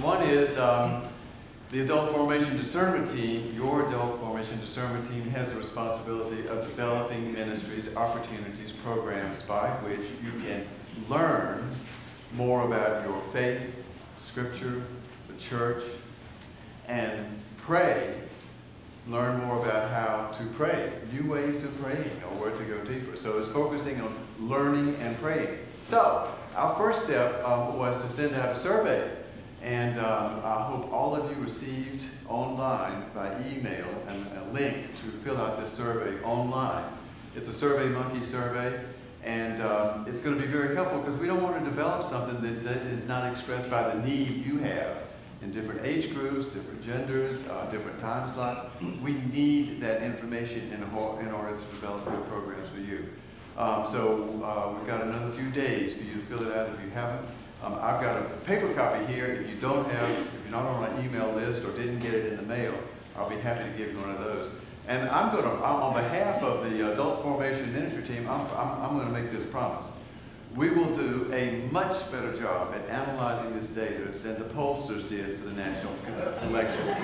One is the Adult Formation Discernment Team. Your Adult Formation Discernment Team has the responsibility of developing ministries, opportunities, programs by which you can learn more about your faith, Scripture, the church, and pray. Learn more about how to pray, new ways of praying, or where to go deeper. So it's focusing on learning and praying. So our first step was to send out a survey. And I hope all of you received online by email a link to fill out this survey online. It's a SurveyMonkey survey, and it's going to be very helpful because we don't want to develop something that is not expressed by the need you have in different age groups, different genders, different time slots. We need that information in order to develop good programs for you. We've got another few days for you to fill it out if you haven't. I've got a paper copy here. If you're not on an email list or didn't get it in the mail, I'll be happy to give you one of those. And on behalf of the Adult Formation Ministry Team, I'm going to make this promise. We will do a much better job at analyzing this data than the pollsters did for the national election.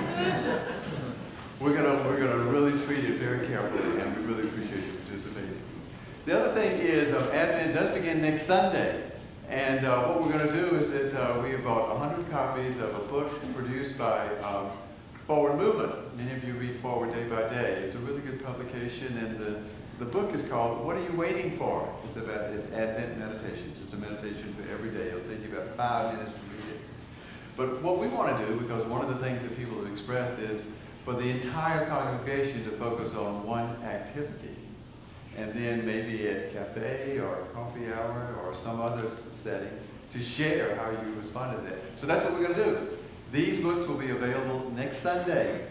We're going to really treat it very carefully, and we really appreciate you participating. The other thing is Advent does begin next Sunday. And what we're going to do is that we have bought 100 copies of a book produced by Forward Movement. Many of you read Forward day by day. It's a really good publication, and the book is called What Are You Waiting For? It's Advent Meditations. It's a meditation for every day. It'll take you about 5 minutes to read it. But what we want to do, because one of the things that people have expressed is for the entire congregation to focus on one activity. And then maybe at a cafe or a coffee hour or some other setting to share how you responded to that. So that's what we're going to do. These books will be available next Sunday.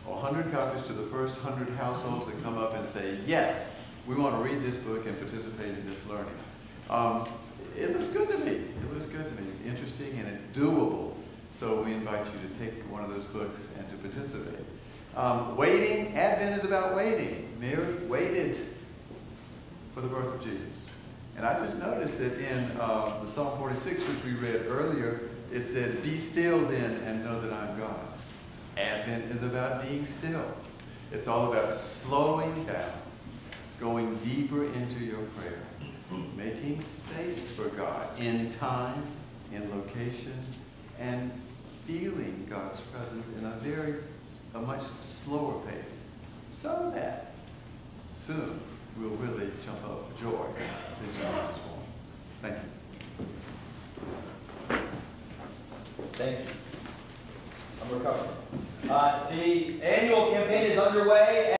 100 copies to the first 100 households that come up and say, yes, we want to read this book and participate in this learning. It looks good to me. It looks good to me. It's interesting and it's doable. So we invite you to take one of those books and to participate. Waiting. Advent is about waiting. Mary waited for the birth of Jesus. And I just noticed that in the Psalm 46, which we read earlier, it said, be still then and know that I'm God. Advent is about being still. It's all about slowing down, going deeper into your prayer, making space for God in time, in location, and feeling God's presence in a much slower pace, so that soon we'll really jump up for joy that Jesus is born. Thank you. Thank you. I'm recovering. The annual campaign is underway.